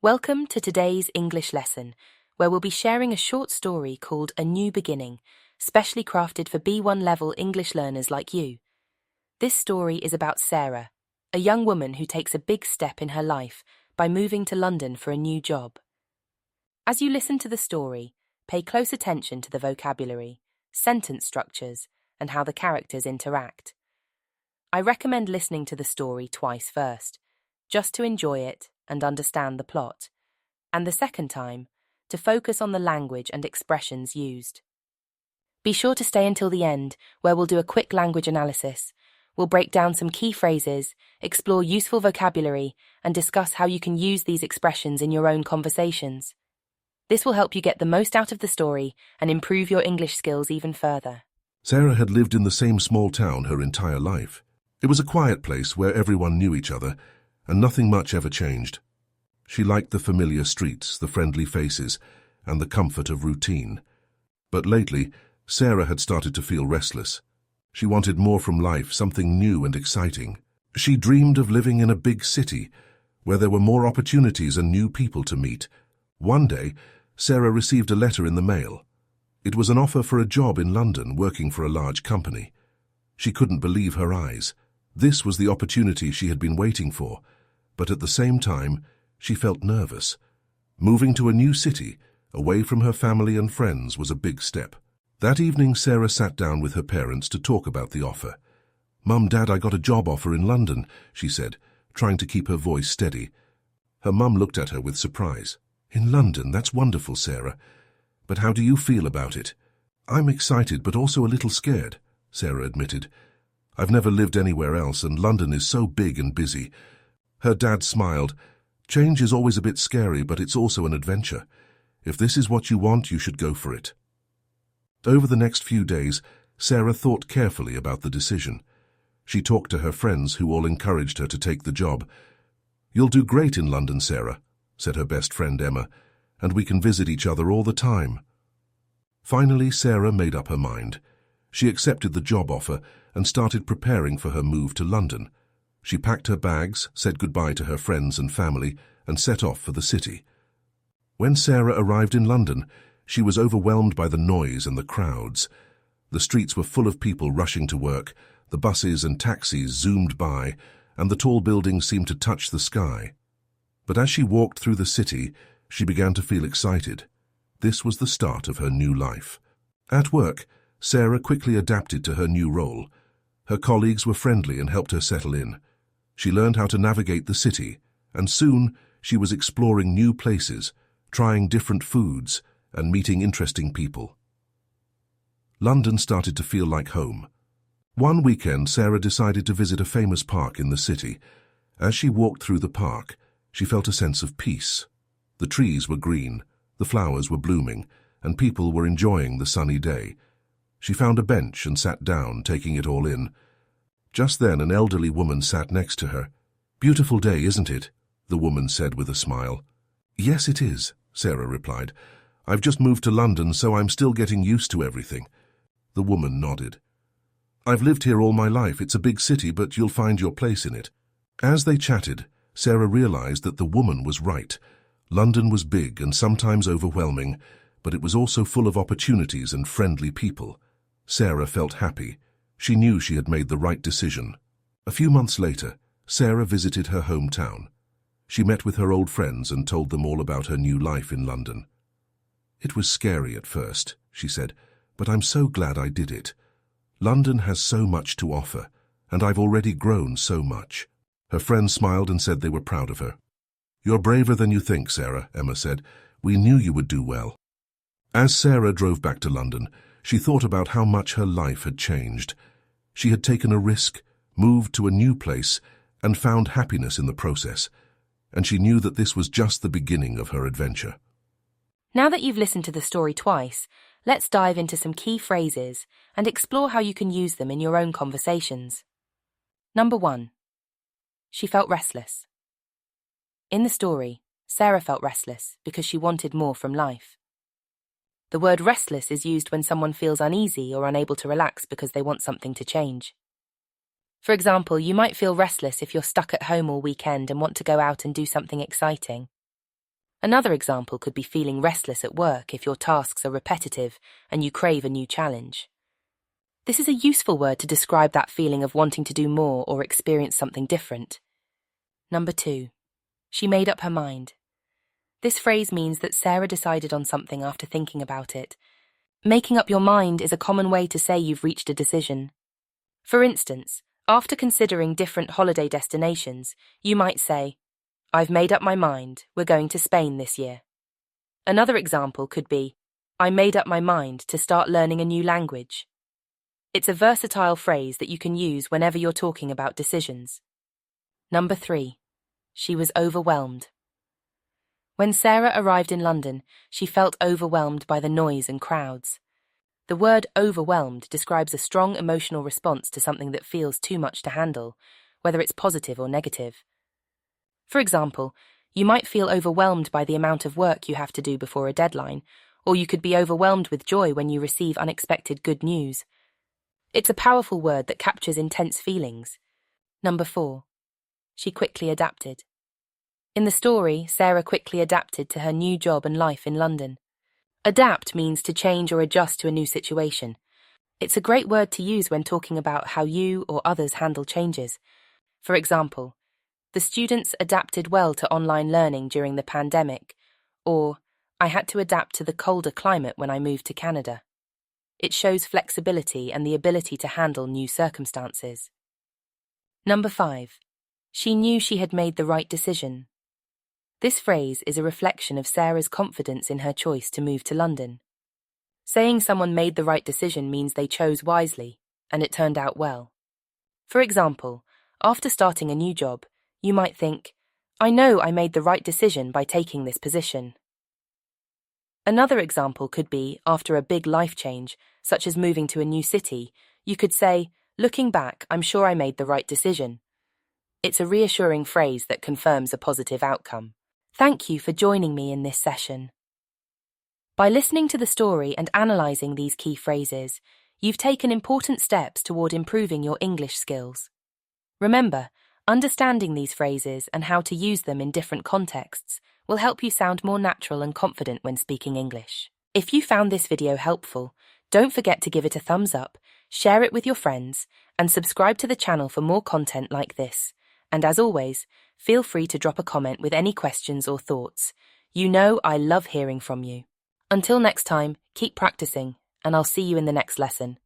Welcome to today's English lesson, where we'll be sharing a short story called A New Beginning, specially crafted for B1 level English learners like you. This story is about Sarah, a young woman who takes a big step in her life by moving to London for a new job. As you listen to the story, pay close attention to the vocabulary, sentence structures, and how the characters interact. I recommend listening to the story twice first, just to enjoy it and understand the plot, and the second time, to focus on the language and expressions used. Be sure to stay until the end, where we'll do a quick language analysis. We'll break down some key phrases, explore useful vocabulary, and discuss how you can use these expressions in your own conversations. This will help you get the most out of the story and improve your English skills even further. Sarah had lived in the same small town her entire life. It was a quiet place where everyone knew each other, and nothing much ever changed. She liked the familiar streets, the friendly faces, and the comfort of routine. But lately, Sarah had started to feel restless. She wanted more from life, something new and exciting. She dreamed of living in a big city, where there were more opportunities and new people to meet. One day, Sarah received a letter in the mail. It was an offer for a job in London, working for a large company. She couldn't believe her eyes. This was the opportunity she had been waiting for, but at the same time, she felt nervous. Moving to a new city, away from her family and friends, was a big step. That evening, Sarah sat down with her parents to talk about the offer. "Mum, Dad, I got a job offer in London," she said, trying to keep her voice steady. Her mum looked at her with surprise. "In London? That's wonderful, Sarah. But how do you feel about it?" "I'm excited, but also a little scared," Sarah admitted. "I've never lived anywhere else, and London is so big and busy." Her dad smiled. "Change is always a bit scary, but it's also an adventure. If this is what you want, you should go for it." Over the next few days, Sarah thought carefully about the decision. She talked to her friends, who all encouraged her to take the job. "You'll do great in London, Sarah," said her best friend Emma, "and we can visit each other all the time." Finally, Sarah made up her mind. She accepted the job offer and started preparing for her move to London. She packed her bags, said goodbye to her friends and family, and set off for the city. When Sarah arrived in London, she was overwhelmed by the noise and the crowds. The streets were full of people rushing to work, the buses and taxis zoomed by, and the tall buildings seemed to touch the sky. But as she walked through the city, she began to feel excited. This was the start of her new life. At work, Sarah quickly adapted to her new role. Her colleagues were friendly and helped her settle in. She learned how to navigate the city, and soon she was exploring new places, trying different foods, and meeting interesting people. London started to feel like home. One weekend, Sarah decided to visit a famous park in the city. As she walked through the park, she felt a sense of peace. The trees were green, the flowers were blooming, and people were enjoying the sunny day. She found a bench and sat down, taking it all in. Just then, an elderly woman sat next to her. "Beautiful day, isn't it?" the woman said with a smile. "Yes, it is," Sarah replied. "I've just moved to London, so I'm still getting used to everything." The woman nodded. "I've lived here all my life. It's a big city, but you'll find your place in it." As they chatted, Sarah realized that the woman was right. London was big and sometimes overwhelming, but it was also full of opportunities and friendly people. Sarah felt happy. She knew she had made the right decision. A few months later, Sarah visited her hometown. She met with her old friends and told them all about her new life in London. "It was scary at first," she said, "but I'm so glad I did it. London has so much to offer, and I've already grown so much." Her friends smiled and said they were proud of her. "You're braver than you think, Sarah," Emma said. "We knew you would do well." As Sarah drove back to London, she thought about how much her life had changed. She had taken a risk, moved to a new place, and found happiness in the process. And she knew that this was just the beginning of her adventure. Now that you've listened to the story twice, let's dive into some key phrases and explore how you can use them in your own conversations. Number 1. She felt restless. In the story, Sarah felt restless because she wanted more from life. The word restless is used when someone feels uneasy or unable to relax because they want something to change. For example, you might feel restless if you're stuck at home all weekend and want to go out and do something exciting. Another example could be feeling restless at work if your tasks are repetitive and you crave a new challenge. This is a useful word to describe that feeling of wanting to do more or experience something different. Number 2. She made up her mind. This phrase means that Sarah decided on something after thinking about it. Making up your mind is a common way to say you've reached a decision. For instance, after considering different holiday destinations, you might say, "I've made up my mind, we're going to Spain this year." Another example could be, "I made up my mind to start learning a new language." It's a versatile phrase that you can use whenever you're talking about decisions. Number 3. She was overwhelmed. When Sarah arrived in London, she felt overwhelmed by the noise and crowds. The word overwhelmed describes a strong emotional response to something that feels too much to handle, whether it's positive or negative. For example, you might feel overwhelmed by the amount of work you have to do before a deadline, or you could be overwhelmed with joy when you receive unexpected good news. It's a powerful word that captures intense feelings. Number 4. She quickly adapted. In the story, Sarah quickly adapted to her new job and life in London. Adapt means to change or adjust to a new situation. It's a great word to use when talking about how you or others handle changes. For example, the students adapted well to online learning during the pandemic, or I had to adapt to the colder climate when I moved to Canada. It shows flexibility and the ability to handle new circumstances. Number 5. She knew she had made the right decision. This phrase is a reflection of Sarah's confidence in her choice to move to London. Saying someone made the right decision means they chose wisely, and it turned out well. For example, after starting a new job, you might think, "I know I made the right decision by taking this position." Another example could be after a big life change, such as moving to a new city, you could say, "Looking back, I'm sure I made the right decision." It's a reassuring phrase that confirms a positive outcome. Thank you for joining me in this session. By listening to the story and analysing these key phrases, you've taken important steps toward improving your English skills. Remember, understanding these phrases and how to use them in different contexts will help you sound more natural and confident when speaking English. If you found this video helpful, don't forget to give it a thumbs up, share it with your friends, and subscribe to the channel for more content like this. And as always, feel free to drop a comment with any questions or thoughts. You know I love hearing from you. Until next time, keep practicing, and I'll see you in the next lesson.